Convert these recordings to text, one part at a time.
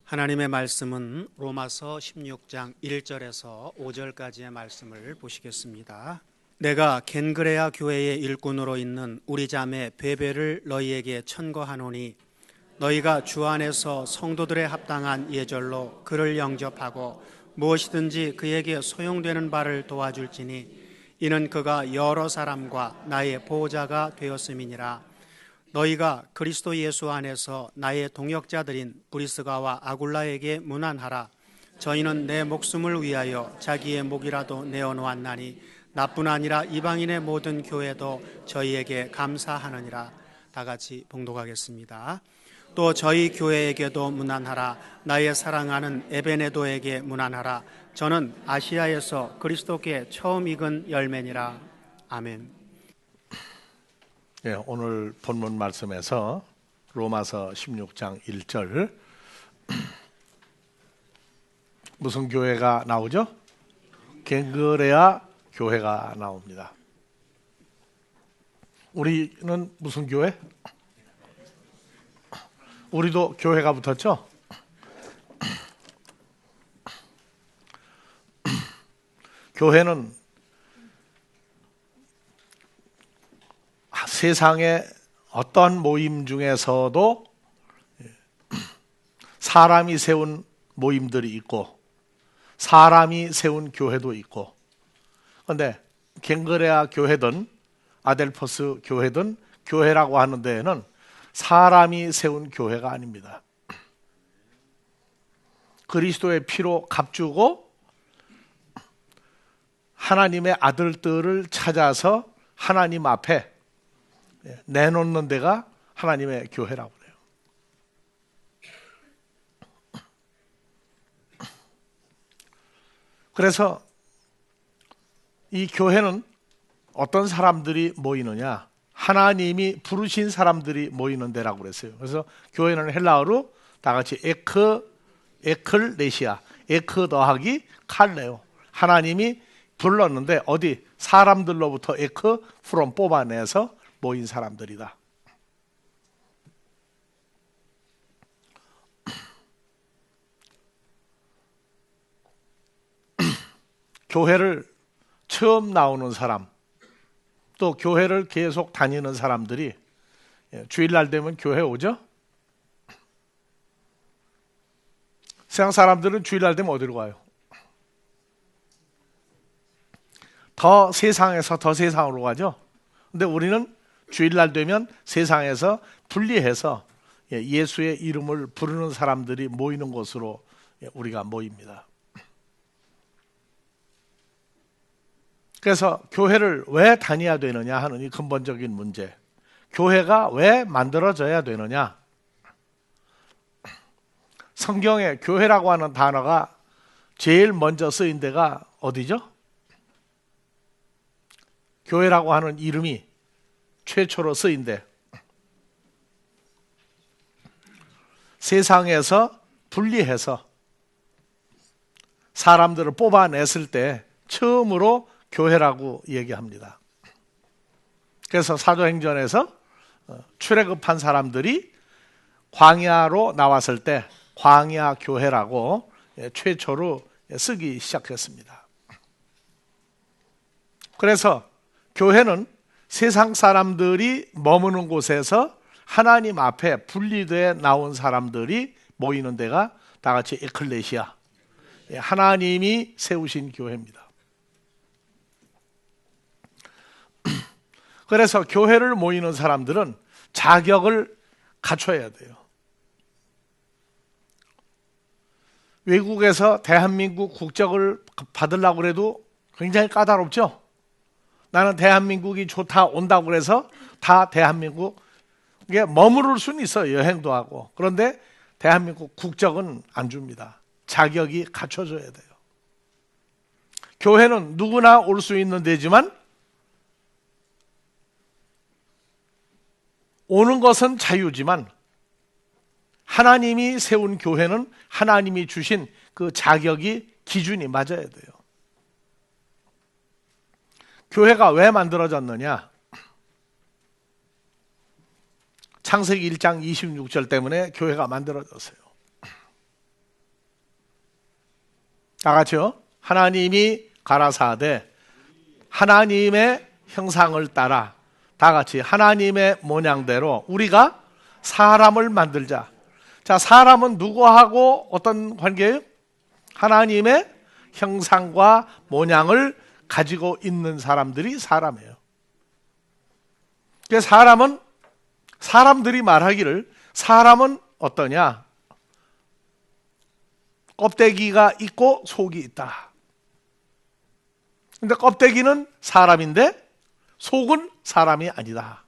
하나님의 말씀은 로마서 16장 1절에서 5절까지의 말씀을 보시겠습니다. 내가 겐그레아 교회의 일꾼으로 있는 우리 자매 베베를 너희에게 천거하노니 너희가 주 안에서 성도들의 합당한 예절로 그를 영접하고 무엇이든지 그에게 소용되는 바를 도와줄지니 이는 그가 여러 사람과 나의 보호자가 되었음이니라. 너희가 그리스도 예수 안에서 나의 동역자들인 브리스가와 아굴라에게 문안하라. 저희는 내 목숨을 위하여 자기의 목이라도 내어놓았나니 나뿐 아니라 이방인의 모든 교회도 저희에게 감사하느니라. 다 같이 봉독하겠습니다. 또 저희 교회에게도 문안하라. 나의 사랑하는 에베네도에게 문안하라. 저는 아시아에서 그리스도께 처음 익은 열매니라. 아멘. 오늘 본문 말씀에서 로마서 16장 1절 무슨 교회가 나오죠? 겐그레아 교회가 나옵니다. 우리는 무슨 교회? 우리도 교회가 붙었죠? 교회는 세상의 어떤 모임 중에서도 사람이 세운 모임들이 있고 사람이 세운 교회도 있고, 그런데 겐그레아 교회든 아델포스 교회든 교회라고 하는 데에는 사람이 세운 교회가 아닙니다. 그리스도의 피로 값주고 하나님의 아들들을 찾아서 하나님 앞에 내놓는 데가 하나님의 교회라고 그래요. 그래서 이 교회는 어떤 사람들이 모이느냐? 하나님이 부르신 사람들이 모이는 데라고 그랬어요. 그래서 교회는 헬라어로 다 같이 에클레시아, 에크 더하기 칼레오. 하나님이 불렀는데 어디 사람들로부터 에크 프롬 뽑아내서 모인 사람들이다. 교회를 처음 나오는 사람, 또 교회를 계속 다니는 사람들이 주일날 되면 교회 오죠? 세상 사람들은 주일날 되면 어디로 가요? 더 세상에서 더 세상으로 가죠? 근데 우리는 주일날 되면 세상에서 분리해서 예수의 이름을 부르는 사람들이 모이는 곳으로 우리가 모입니다. 그래서 교회를 왜 다녀야 되느냐 하는 이 근본적인 문제, 교회가 왜 만들어져야 되느냐. 성경에 교회라고 하는 단어가 제일 먼저 쓰인 데가 어디죠? 교회라고 하는 이름이 최초로 쓰인데 세상에서 분리해서 사람들을 뽑아냈을 때 처음으로 교회라고 얘기합니다. 그래서 사도행전에서 출애굽한 사람들이 광야로 나왔을 때 광야 교회라고 최초로 쓰기 시작했습니다. 그래서 교회는 세상 사람들이 머무는 곳에서 하나님 앞에 분리되어 나온 사람들이 모이는 데가 다 같이 에클레시아, 하나님이 세우신 교회입니다. 그래서 교회를 모이는 사람들은 자격을 갖춰야 돼요. 외국에서 대한민국 국적을 받으려고 해도 굉장히 까다롭죠? 나는 대한민국이 좋다 온다고 해서 다 대한민국에 머무를 수는 있어요. 여행도 하고. 그런데 대한민국 국적은 안 줍니다. 자격이 갖춰져야 돼요. 교회는 누구나 올 수 있는 데지만 오는 것은 자유지만 하나님이 세운 교회는 하나님이 주신 그 자격이 기준이 맞아야 돼요. 교회가 왜 만들어졌느냐? 창세기 1장 26절 때문에 교회가 만들어졌어요. 다 같이요. 하나님이 가라사대 하나님의 형상을 따라 다 같이 하나님의 모양대로 우리가 사람을 만들자. 자, 사람은 누구하고 어떤 관계예요? 하나님의 형상과 모양을 가지고 있는 사람들이 사람이에요. 그래서 사람들이 말하기를 사람은 어떠냐? 껍데기가 있고 속이 있다. 근데 껍데기는 사람인데 속은 사람이 아니다.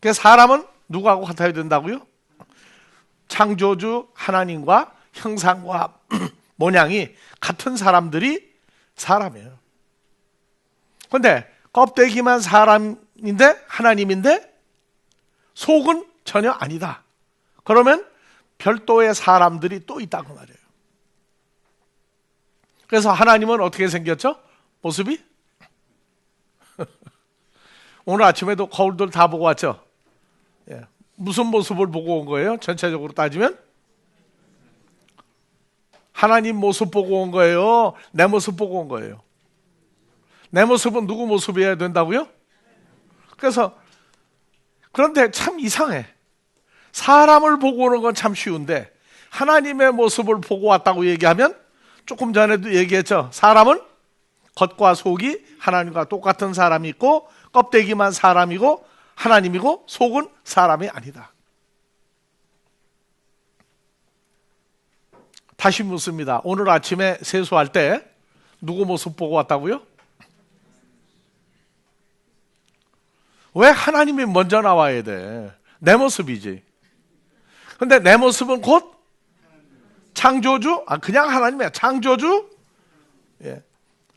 그래서 사람은 누구하고 같아야 된다고요? 창조주 하나님과 형상과 모양이 같은 사람들이 사람이에요. 근데 껍데기만 사람인데 하나님인데 속은 전혀 아니다. 그러면 별도의 사람들이 또 있다고 말이에요. 그래서 하나님은 어떻게 생겼죠? 모습이? 오늘 아침에도 거울들 다 보고 왔죠? 예. 무슨 모습을 보고 온 거예요? 전체적으로 따지면? 하나님 모습 보고 온 거예요? 내 모습 보고 온 거예요? 내 모습은 누구 모습이어야 된다고요? 그래서 그런데 참 이상해. 사람을 보고 오는 건 참 쉬운데 하나님의 모습을 보고 왔다고 얘기하면 조금 전에도 얘기했죠. 사람은 겉과 속이 하나님과 똑같은 사람이 있고 껍데기만 사람이고 하나님이고 속은 사람이 아니다. 다시 묻습니다. 오늘 아침에 세수할 때 누구 모습 보고 왔다고요? 왜 하나님이 먼저 나와야 돼? 내 모습이지. 근데 내 모습은 곧 창조주? 그냥 하나님이야. 창조주? 예.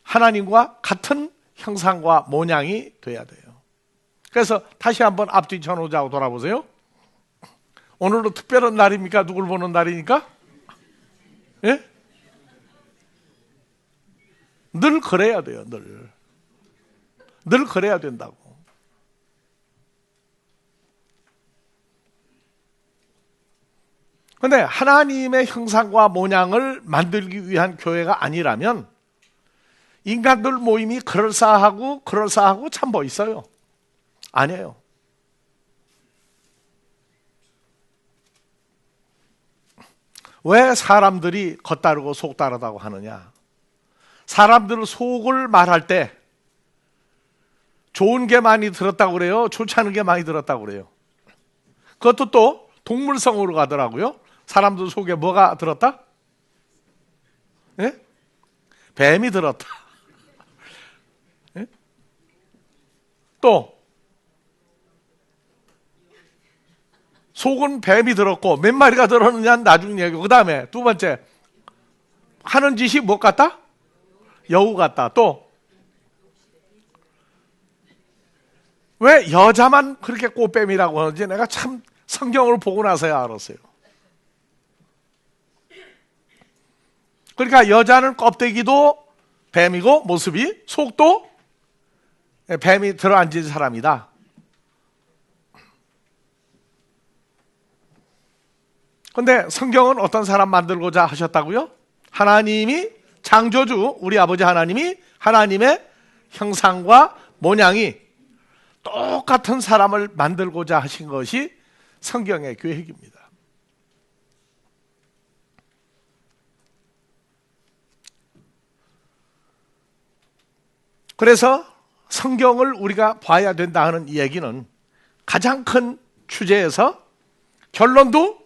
하나님과 같은 형상과 모양이 돼야 돼요. 그래서 다시 한번 앞뒤 전후좌우 돌아보세요. 오늘은 특별한 날입니까? 누굴 보는 날이니까? 예? 늘 그래야 돼요. 늘 그래야 된다고. 근데 하나님의 형상과 모양을 만들기 위한 교회가 아니라면 인간들 모임이 그럴싸하고 참 멋있어요. 아니에요. 왜 사람들이 겉다르고 속다르다고 하느냐? 사람들 속을 말할 때 좋은 게 많이 들었다고 그래요? 좋지 않은 게 많이 들었다고 그래요? 그것도 또 동물성으로 가더라고요. 사람들 속에 뭐가 들었다? 예? 뱀이 들었다. 예? 또 속은 뱀이 들었고 몇 마리가 들었느냐는 나중 얘기고 그 다음에 두 번째 하는 짓이 뭐 같다? 여우 같다. 또 왜 여자만 그렇게 꽃뱀이라고 하는지 내가 참 성경을 보고 나서야 알았어요. 그러니까 여자는 껍데기도 뱀이고 모습이 속도 뱀이 들어앉은 사람이다. 근데 성경은 어떤 사람 만들고자 하셨다고요? 하나님이 창조주 우리 아버지 하나님이 하나님의 형상과 모양이 똑같은 사람을 만들고자 하신 것이 성경의 계획입니다. 그래서 성경을 우리가 봐야 된다 하는 이야기는 가장 큰 주제에서 결론도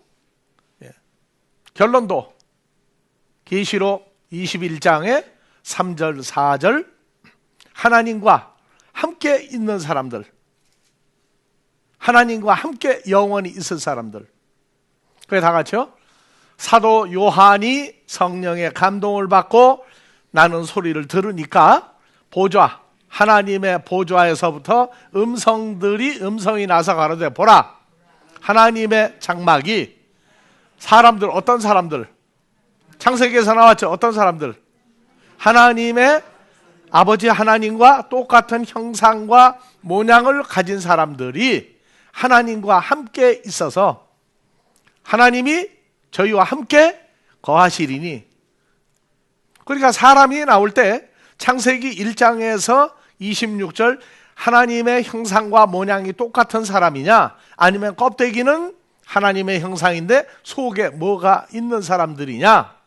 계시록 21장의 3절 4절 하나님과 함께 있는 사람들, 하나님과 함께 영원히 있을 사람들. 그래 다 같이요. 사도 요한이 성령의 감동을 받고 나는 소리를 들으니까 보좌, 하나님의 보좌에서부터 음성이 나서 가로되 보라, 하나님의 장막이 사람들, 어떤 사람들? 창세기에서 나왔죠. 어떤 사람들? 하나님의 아버지 하나님과 똑같은 형상과 모양을 가진 사람들이 하나님과 함께 있어서 하나님이 저희와 함께 거하시리니 그러니까 사람이 나올 때 창세기 1장에서 26절 하나님의 형상과 모양이 똑같은 사람이냐, 아니면 껍데기는 하나님의 형상인데 속에 뭐가 있는 사람들이냐,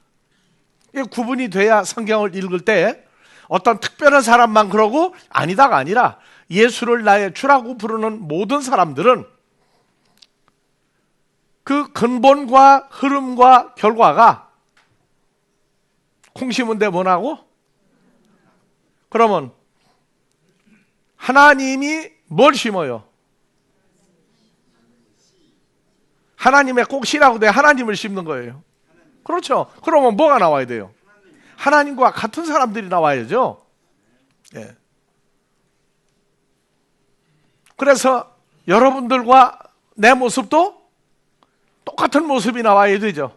이 구분이 돼야 성경을 읽을 때 어떤 특별한 사람만 그러고 아니다가 아니라 예수를 나의 주라고 부르는 모든 사람들은 그 근본과 흐름과 결과가 콩 심은 데 뭐라고? 그러면 하나님이 뭘 심어요? 하나님의 꼭 씨라고 돼 하나님을 심는 거예요. 그렇죠. 그러면 뭐가 나와야 돼요? 하나님과 같은 사람들이 나와야죠. 예. 그래서 여러분들과 내 모습도 똑같은 모습이 나와야 되죠.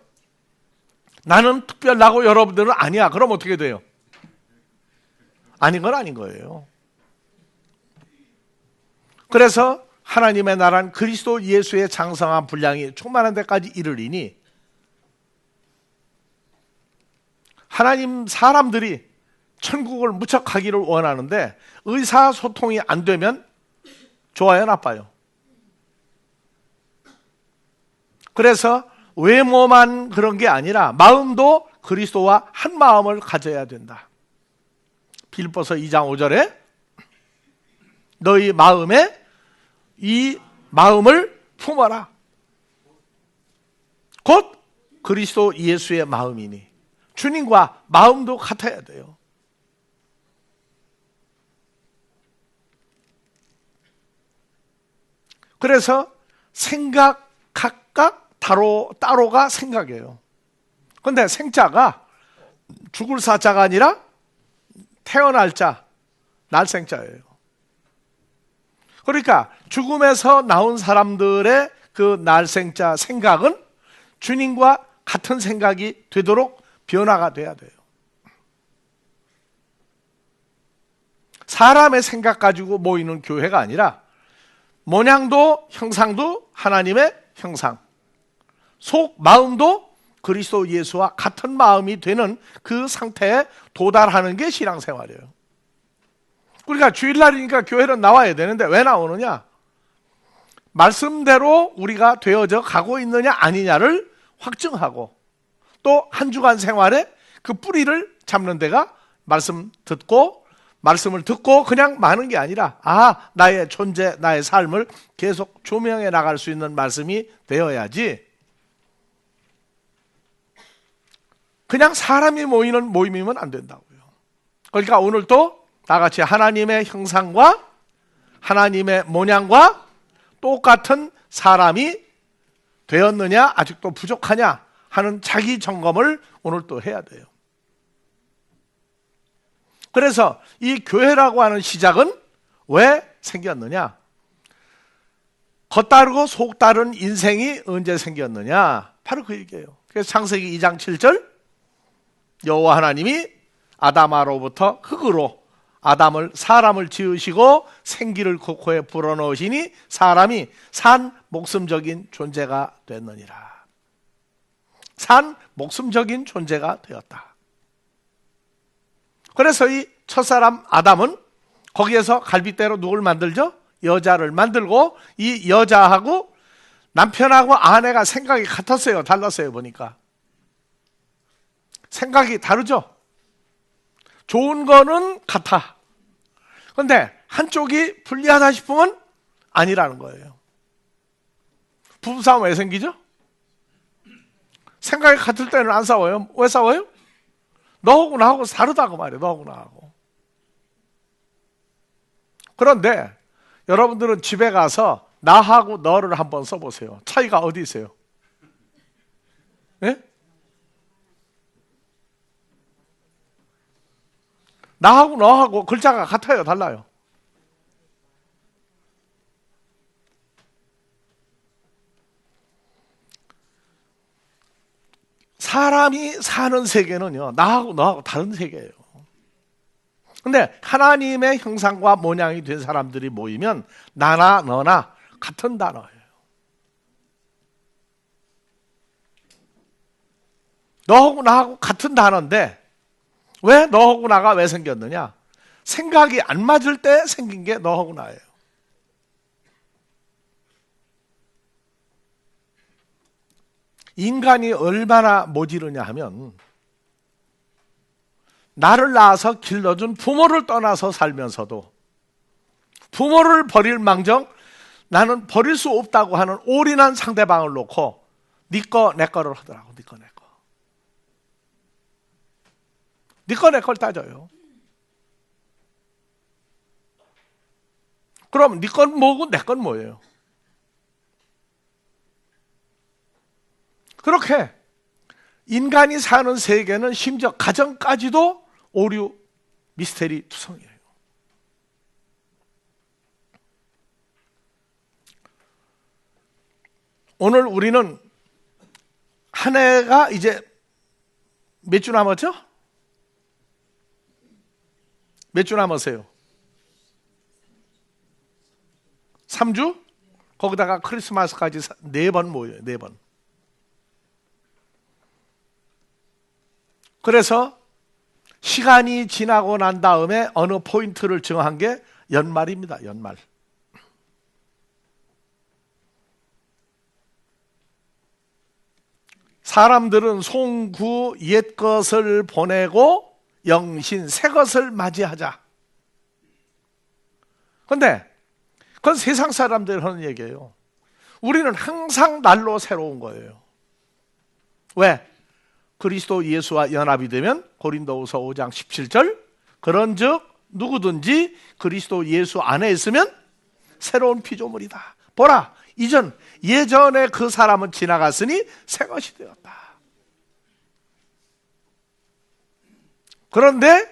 나는 특별하고 여러분들은 아니야. 그럼 어떻게 돼요? 아닌 건 아닌 거예요. 그래서 하나님의 나라는 그리스도 예수의 장성한 분량이 충만한 데까지 이르리니, 하나님 사람들이 천국을 무척 가기를 원하는데 의사소통이 안 되면 좋아요, 나빠요? 그래서 외모만 그런 게 아니라 마음도 그리스도와 한 마음을 가져야 된다. 빌립보서 2장 5절에 너희 마음에 이 마음을 품어라. 곧 그리스도 예수의 마음이니. 주님과 마음도 같아야 돼요. 그래서 생각 각각 따로가 생각이에요. 그런데 생자가 죽을 사자가 아니라 태어날 자, 날생자예요. 그러니까 죽음에서 나온 사람들의 그 날생자 생각은 주님과 같은 생각이 되도록 변화가 돼야 돼요. 사람의 생각 가지고 모이는 교회가 아니라 모양도 형상도 하나님의 형상, 속 마음도 그리스도 예수와 같은 마음이 되는 그 상태에 도달하는 게 신앙생활이에요. 그러니까 주일날이니까 교회는 나와야 되는데 왜 나오느냐? 말씀대로 우리가 되어져 가고 있느냐 아니냐를 확증하고, 또 한 주간 생활에 그 뿌리를 잡는 데가 말씀을 듣고 그냥 마는 게 아니라, 나의 존재, 나의 삶을 계속 조명해 나갈 수 있는 말씀이 되어야지, 그냥 사람이 모이는 모임이면 안 된다고요. 그러니까 오늘 또 다 같이 하나님의 형상과 하나님의 모양과 똑같은 사람이 되었느냐, 아직도 부족하냐 하는 자기 점검을 오늘 또 해야 돼요. 그래서 이 교회라고 하는 시작은 왜 생겼느냐? 겉다르고 속다른 인생이 언제 생겼느냐? 바로 그 얘기예요. 그래서 창세기 2장 7절 여호와 하나님이 아담아로부터 흙으로 사람을 지으시고 생기를 그 코에 불어넣으시니 사람이 산 목숨적인 존재가 됐느니라. 산 목숨적인 존재가 되었다. 그래서 이 첫사람 아담은 거기에서 갈빗대로 누굴 만들죠? 여자를 만들고, 이 여자하고 남편하고 아내가 생각이 같았어요, 달랐어요? 보니까 생각이 다르죠. 좋은 거는 같아. 그런데 한쪽이 불리하다 싶으면 아니라는 거예요. 부부싸움 왜 생기죠? 생각이 같을 때는 안 싸워요. 왜 싸워요? 너하고 나하고 다르다고 말이에요. 너하고 나하고. 그런데 여러분들은 집에 가서 나하고 너를 한번 써보세요. 차이가 어디 있어요? 네? 나하고 너하고 글자가 같아요, 달라요? 사람이 사는 세계는요, 나하고 너하고 다른 세계예요. 근데 하나님의 형상과 모양이 된 사람들이 모이면 나나 너나 같은 단어예요. 너하고 나하고 같은 단어인데 왜 너하고 나가 왜 생겼느냐? 생각이 안 맞을 때 생긴 게 너하고 나예요. 인간이 얼마나 모지르냐 하면 나를 낳아서 길러준 부모를 떠나서 살면서도 부모를 버릴 망정 나는 버릴 수 없다고 하는 올인한 상대방을 놓고 네 거 내 거를 하더라고. 네 거 내 거. 네 거 내 걸 따져요. 그럼 네 건 뭐고 내 건 뭐예요? 그렇게 인간이 사는 세계는 심지어 가정까지도 오류 미스테리 투성이에요. 오늘 우리는 한 해가 이제 몇 주 남았죠? 몇 주 남았어요? 3주? 거기다가 크리스마스까지 4번 모여요. 4번. 그래서 시간이 지나고 난 다음에 어느 포인트를 정한 게 연말입니다. 연말. 사람들은 송구 옛 것을 보내고 영신 새 것을 맞이하자. 그런데 그건 세상 사람들이 하는 얘기예요. 우리는 항상 날로 새로운 거예요. 왜? 그리스도 예수와 연합이 되면 고린도후서 5장 17절 그런즉 누구든지 그리스도 예수 안에 있으면 새로운 피조물이다. 보라 예전에 그 사람은 지나갔으니 새 것이 되었다. 그런데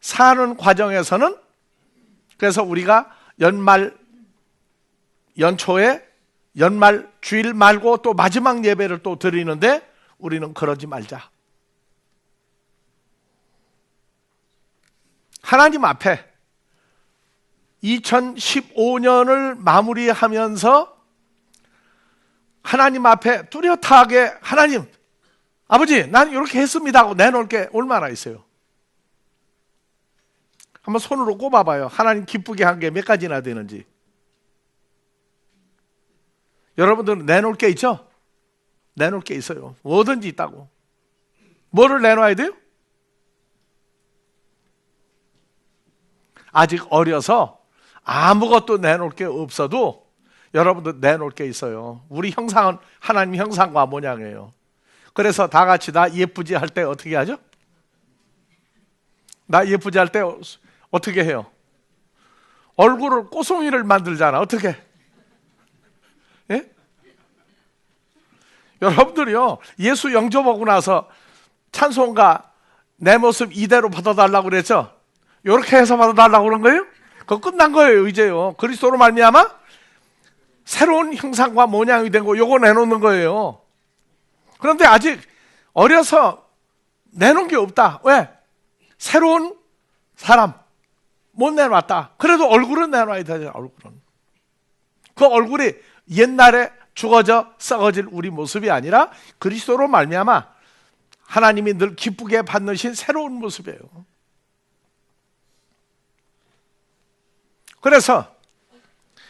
사는 과정에서는 그래서 우리가 연초에 연말 주일 말고 또 마지막 예배를 또 드리는데 우리는 그러지 말자. 하나님 앞에 2015년을 마무리하면서 하나님 앞에 뚜렷하게 하나님, 아버지 난 이렇게 했습니다 하고 내놓을 게 얼마나 있어요? 한번 손으로 꼽아봐요. 하나님 기쁘게 한 게 몇 가지나 되는지. 여러분들은 내놓을 게 있죠? 내놓을 게 있어요. 뭐든지 있다고. 뭐를 내놔야 돼요? 아직 어려서 아무것도 내놓을 게 없어도 여러분들 내놓을 게 있어요. 우리 형상은 하나님 형상과 모양이에요. 그래서 다 같이 나 예쁘지 할 때 어떻게 하죠? 나 예쁘지 할 때 어떻게 해요? 얼굴을 꼬송이를 만들잖아. 어떻게? 예? 여러분들이요 예수 영접하고 나서 찬송가 내 모습 이대로 받아달라고 그랬죠? 이렇게 해서 받아달라고 그런 거예요? 그거 끝난 거예요. 이제요 그리스도로 말미암아 새로운 형상과 모양이 된 거 요거 내놓는 거예요. 그런데 아직 어려서 내놓은 게 없다. 왜? 새로운 사람 못 내놨다. 그래도 얼굴은 내놔야 되잖아. 얼굴은. 그 얼굴이 옛날에 죽어져 썩어질 우리 모습이 아니라 그리스도로 말미암아 하나님이 늘 기쁘게 받으신 새로운 모습이에요. 그래서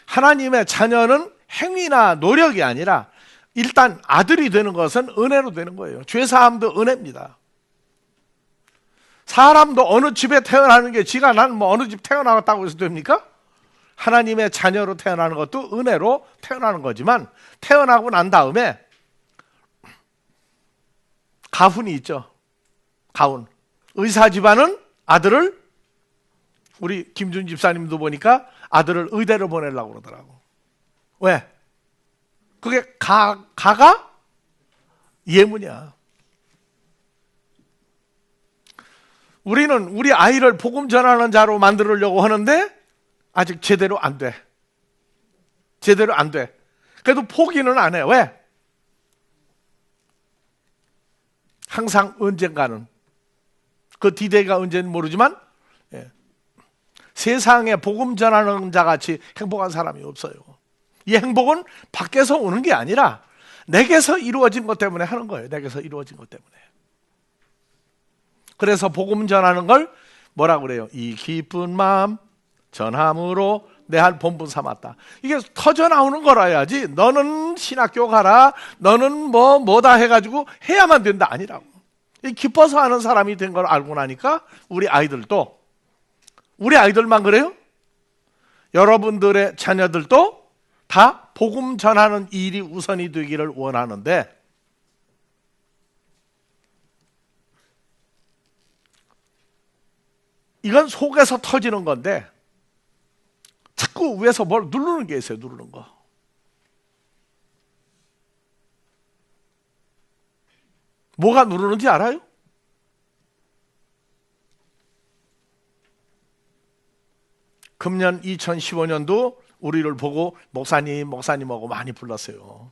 하나님의 자녀는 행위나 노력이 아니라 일단 아들이 되는 것은 은혜로 되는 거예요. 죄사함도 은혜입니다. 사람도 어느 집에 태어나는 게 지가 나는 뭐 어느 집 태어나갔다고 해서 됩니까? 하나님의 자녀로 태어나는 것도 은혜로 태어나는 거지만 태어나고 난 다음에 가훈이 있죠. 가훈. 의사 집안은 아들을 우리 김준 집사님도 보니까 아들을 의대로 보내려고 그러더라고. 왜? 그게 가가 예문이야. 우리는 우리 아이를 복음 전하는 자로 만들려고 하는데 아직 제대로 안 돼. 제대로 안 돼. 그래도 포기는 안 해. 왜? 항상 언젠가는 그 디데이가 언제는 모르지만 세상에 복음 전하는 자 같이 행복한 사람이 없어요. 이 행복은 밖에서 오는 게 아니라 내게서 이루어진 것 때문에 하는 거예요. 내게서 이루어진 것 때문에. 그래서 복음 전하는 걸 뭐라고 그래요? 이 기쁜 마음 전함으로 내 할 본분 삼았다. 이게 터져 나오는 거라야지 너는 신학교 가라, 너는 뭐다 해가지고 해야만 된다 아니라고. 기뻐서 하는 사람이 된 걸 알고 나니까 우리 아이들만 그래요? 여러분들의 자녀들도 다 복음 전하는 일이 우선이 되기를 원하는데, 이건 속에서 터지는 건데 자꾸 위에서 뭘 누르는 게 있어요. 누르는 거. 뭐가 누르는지 알아요? 금년 2015년도 우리를 보고 목사님하고 많이 불렀어요.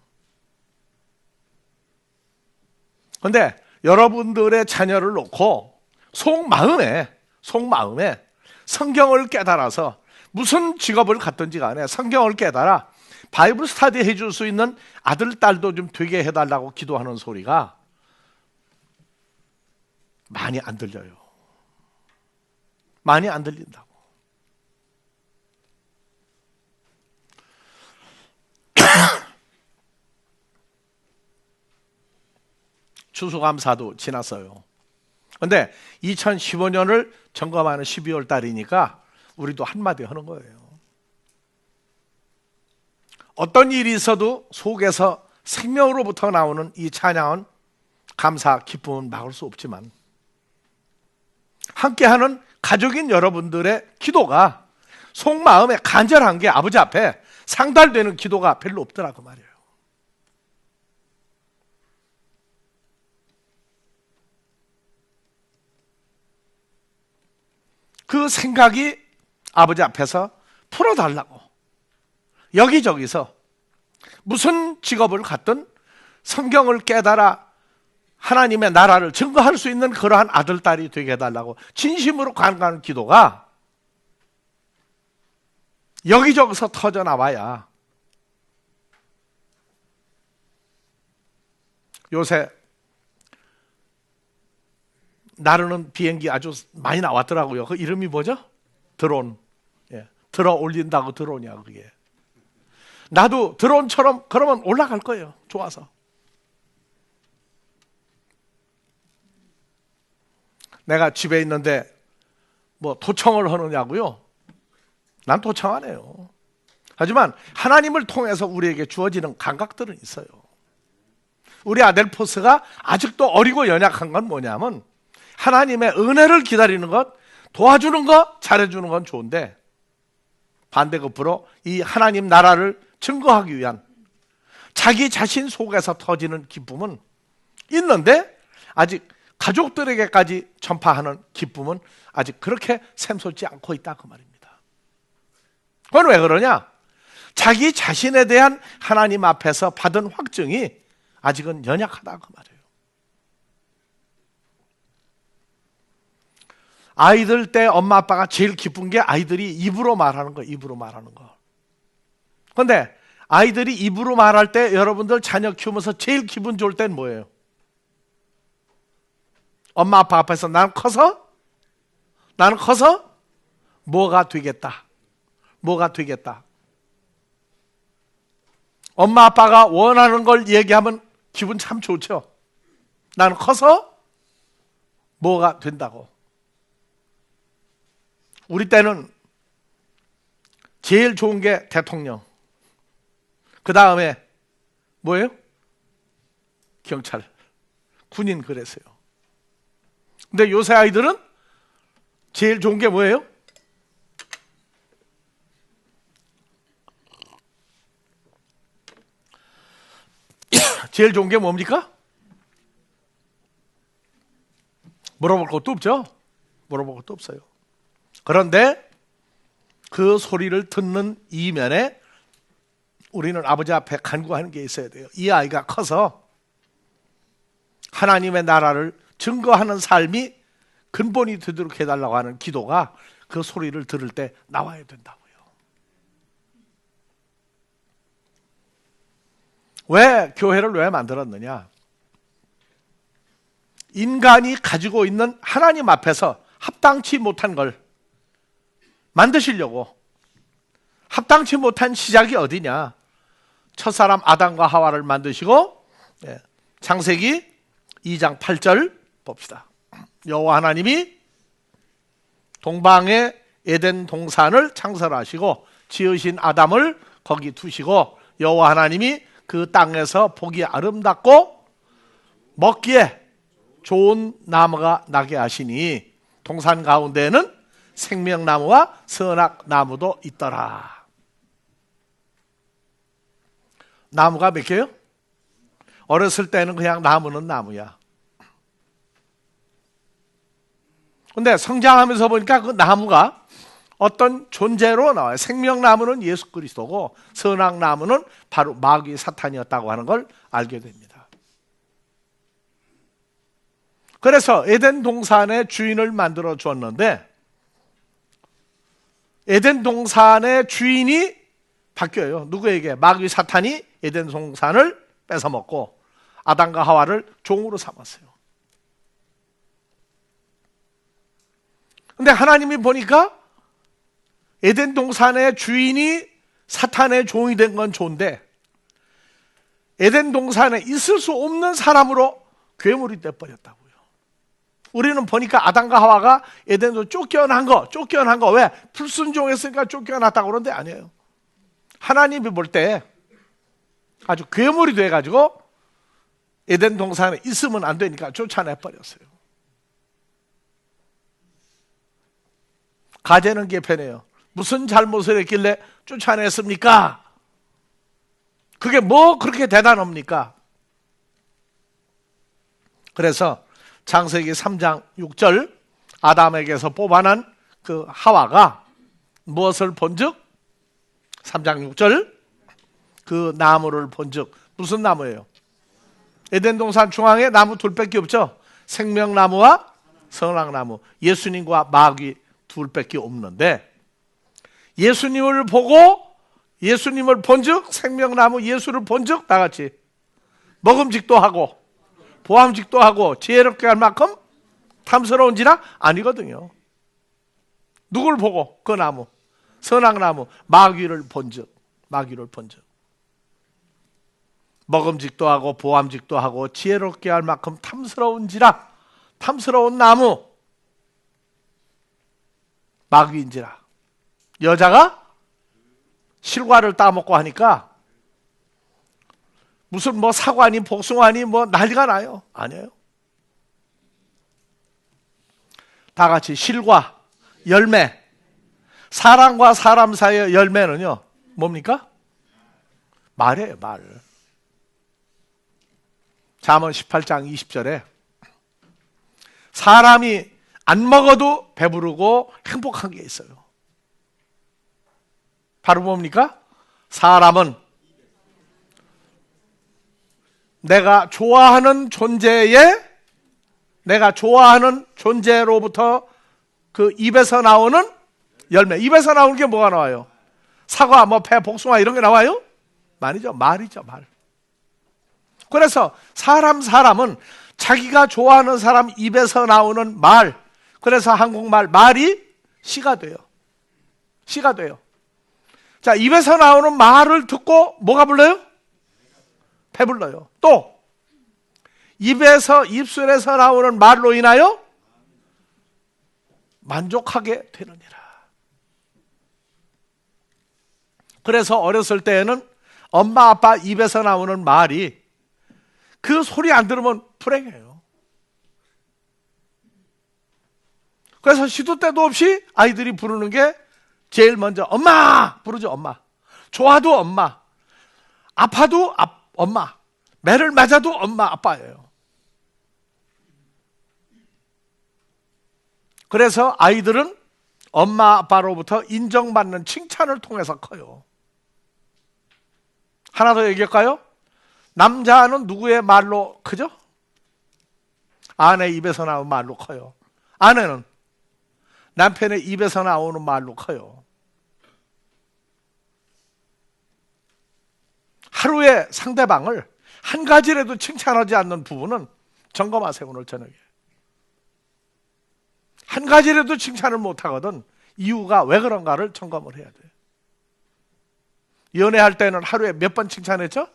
그런데 여러분들의 자녀를 놓고 속마음에 성경을 깨달아서 무슨 직업을 갖든지 간에 성경을 깨달아 바이블 스터디 해줄 수 있는 아들, 딸도 좀 되게 해달라고 기도하는 소리가 많이 안 들려요. 많이 안 들린다고. 추수감사도 지났어요. 그런데 2015년을 점검하는 12월 달이니까 우리도 한마디 하는 거예요. 어떤 일이 있어도 속에서 생명으로부터 나오는 이 찬양은 감사, 기쁨은 막을 수 없지만 함께하는 가족인 여러분들의 기도가 속마음에 간절한 게 아버지 앞에 상달되는 기도가 별로 없더라고 말이에요. 그 생각이 아버지 앞에서 풀어달라고 여기저기서 무슨 직업을 갖든 성경을 깨달아 하나님의 나라를 증거할 수 있는 그러한 아들, 딸이 되게 해달라고 진심으로 간구하는 기도가 여기저기서 터져나와야 요새 나르는 비행기 아주 많이 나왔더라고요. 그 이름이 뭐죠? 드론. 예. 들어 올린다고 드론이야 그게. 나도 드론처럼 그러면 올라갈 거예요. 좋아서. 내가 집에 있는데 뭐 도청을 하느냐고요? 난 도청 안 해요. 하지만 하나님을 통해서 우리에게 주어지는 감각들은 있어요. 우리 아델 포스가 아직도 어리고 연약한 건 뭐냐면 하나님의 은혜를 기다리는 것, 도와주는 것, 잘해주는 건 좋은데 반대급부로 이 하나님 나라를 증거하기 위한 자기 자신 속에서 터지는 기쁨은 있는데 아직 가족들에게까지 전파하는 기쁨은 아직 그렇게 샘솟지 않고 있다 그 말입니다. 그건 왜 그러냐? 자기 자신에 대한 하나님 앞에서 받은 확증이 아직은 연약하다 그 말이에요. 아이들 때 엄마 아빠가 제일 기쁜 게 아이들이 입으로 말하는 거, 입으로 말하는 거. 그런데 아이들이 입으로 말할 때 여러분들 자녀 키우면서 제일 기분 좋을 땐 뭐예요? 엄마 아빠 앞에서 나는 커서 뭐가 되겠다. 뭐가 되겠다. 엄마 아빠가 원하는 걸 얘기하면 기분 참 좋죠. 나는 커서 뭐가 된다고. 우리 때는 제일 좋은 게 대통령. 그 다음에 뭐예요? 경찰, 군인 그랬어요. 근데 요새 아이들은 제일 좋은 게 뭐예요? 제일 좋은 게 뭡니까? 물어볼 것도 없죠. 물어볼 것도 없어요. 그런데 그 소리를 듣는 이면에 우리는 아버지 앞에 간구하는 게 있어야 돼요. 이 아이가 커서 하나님의 나라를 증거하는 삶이 근본이 되도록 해달라고 하는 기도가 그 소리를 들을 때 나와야 된다고요. 왜 교회를 왜 만들었느냐? 인간이 가지고 있는 하나님 앞에서 합당치 못한 걸 만드시려고. 합당치 못한 시작이 어디냐? 첫사람 아담과 하와를 만드시고, 창세기 2장 8절 봅시다. 여호와 하나님이 동방의 에덴 동산을 창설하시고 지으신 아담을 거기 두시고, 여호와 하나님이 그 땅에서 보기 아름답고 먹기에 좋은 나무가 나게 하시니 동산 가운데에는 생명나무와 선악나무도 있더라. 나무가 몇 개요? 어렸을 때는 그냥 나무는 나무야. 근데 성장하면서 보니까 그 나무가 어떤 존재로 나와요. 생명나무는 예수 그리스도고 선악나무는 바로 마귀 사탄이었다고 하는 걸 알게 됩니다. 그래서 에덴 동산의 주인을 만들어 주었는데, 에덴 동산의 주인이 바뀌어요. 누구에게? 마귀 사탄이 에덴 동산을 뺏어먹고 아담과 하와를 종으로 삼았어요. 근데 하나님이 보니까 에덴 동산의 주인이 사탄의 종이 된 건 좋은데, 에덴 동산에 있을 수 없는 사람으로 괴물이 돼버렸다고요. 우리는 보니까 아담과 하와가 에덴으로 쫓겨난 거 왜? 불순종했으니까 쫓겨났다고 그러는데 아니에요. 하나님이 볼 때 아주 괴물이 돼가지고 에덴 동산에 있으면 안 되니까 쫓아내버렸어요. 가재는 개편해요. 무슨 잘못을 했길래 쫓아냈습니까? 그게 뭐 그렇게 대단합니까? 그래서 창세기 3장 6절 아담에게서 뽑아난 그 하와가 무엇을 본즉? 3장 6절 그 나무를 본즉. 무슨 나무예요? 에덴 동산 중앙에 나무 둘밖에 없죠. 생명나무와 선악나무. 예수님과 마귀 둘밖에 없는데, 예수님을 보고 예수님을 본즉 생명나무 예수를 본즉 다 같이 먹음직도 하고 보암직도 하고 지혜롭게 할 만큼 탐스러운지라 아니거든요. 누굴 보고? 그 나무 선악나무 마귀를 본즉 먹음직도 하고 보암직도 하고 지혜롭게 할 만큼 탐스러운지라. 탐스러운 나무 마귀인지라. 여자가 실과를 따먹고 하니까 무슨 뭐 사과니 복숭아니 뭐 난리가 나요. 아니에요. 다 같이 실과, 열매. 사람과 사람 사이의 열매는요 뭡니까? 말이에요. 말. 잠언 18장 20절에 사람이 안 먹어도 배부르고 행복한 게 있어요. 바로 뭡니까? 사람은 내가 좋아하는 존재로부터 그 입에서 나오는 열매. 입에서 나오는 게 뭐가 나와요? 사과, 뭐 배, 복숭아 이런 게 나와요? 말이죠. 말이죠. 말. 그래서 사람은 자기가 좋아하는 사람 입에서 나오는 말. 그래서 한국말 말이 시가 돼요. 시가 돼요. 자, 입에서 나오는 말을 듣고 뭐가 불러요? 배불러요. 또 입술에서 나오는 말로 인하여 만족하게 되느니라. 그래서 어렸을 때에는 엄마 아빠 입에서 나오는 말이 그 소리 안 들으면 불행해요. 그래서 시도 때도 없이 아이들이 부르는 게 제일 먼저 엄마 부르죠. 엄마. 좋아도 엄마, 아파도 엄마, 매를 맞아도 엄마 아빠예요. 그래서 아이들은 엄마 아빠로부터 인정받는 칭찬을 통해서 커요. 하나 더 얘기할까요? 남자는 누구의 말로 크죠? 아내 입에서 나오는 말로 커요. 아내는 남편의 입에서 나오는 말로 커요. 하루에 상대방을 한 가지라도 칭찬하지 않는 부부는 점검하세요. 오늘 저녁에. 한 가지라도 칭찬을 못하거든 이유가 왜 그런가를 점검을 해야 돼요. 연애할 때는 하루에 몇 번 칭찬했죠?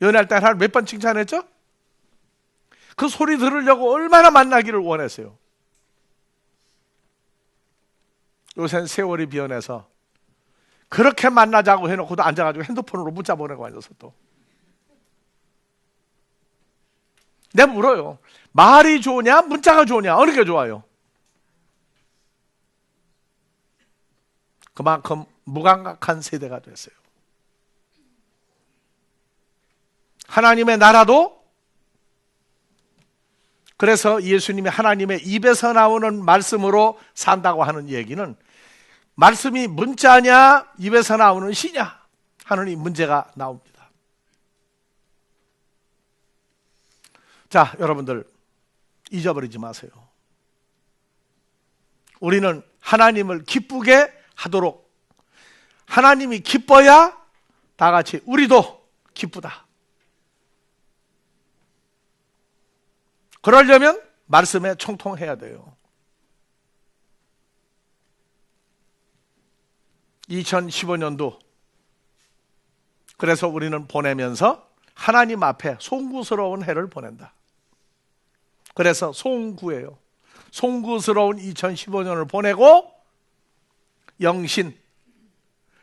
연애할 때는 하루에 몇 번 칭찬했죠? 그 소리 들으려고 얼마나 만나기를 원했어요. 요새는 세월이 변해서 그렇게 만나자고 해놓고도 앉아가지고 핸드폰으로 문자 보내고 앉아서 또. 내가 물어요. 말이 좋으냐 문자가 좋으냐 어느 게 좋아요? 그만큼 무감각한 세대가 됐어요. 하나님의 나라도 그래서 예수님이 하나님의 입에서 나오는 말씀으로 산다고 하는 얘기는 말씀이 문자냐 입에서 나오는 시냐 하는 이 문제가 나옵니다. 자, 여러분들 잊어버리지 마세요. 우리는 하나님을 기쁘게 하도록 하나님이 기뻐야 다 같이 우리도 기쁘다. 그러려면 말씀에 총통해야 돼요. 2015년도 그래서 우리는 보내면서 하나님 앞에 송구스러운 해를 보낸다. 그래서 송구예요. 송구스러운 2015년을 보내고 영신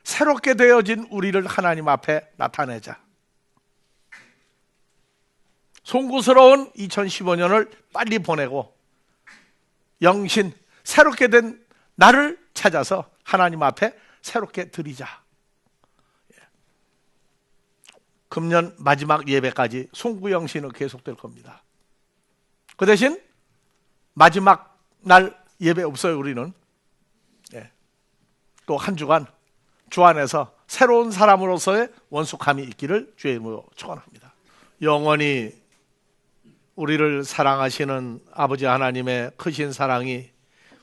새롭게 되어진 우리를 하나님 앞에 나타내자. 송구스러운 2015년을 빨리 보내고 영신 새롭게 된 나를 찾아서 하나님 앞에 새롭게 드리자. 금년 마지막 예배까지 송구영신은 계속될 겁니다. 그 대신 마지막 날 예배 없어요. 우리는 또 한 주간 주 안에서 새로운 사람으로서의 원숙함이 있기를 주의 이름으로 축원합니다. 영원히 우리를 사랑하시는 아버지 하나님의 크신 사랑이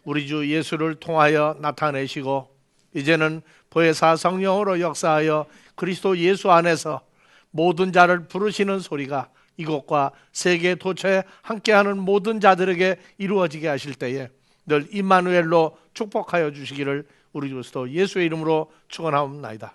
우리 주 예수를 통하여 나타내시고 이제는 보혜사 성령으로 역사하여 그리스도 예수 안에서 모든 자를 부르시는 소리가 이곳과 세계 도처에 함께하는 모든 자들에게 이루어지게 하실 때에 늘 임마누엘로 축복하여 주시기를 우리 그리스도 예수의 이름으로 축원하옵나이다.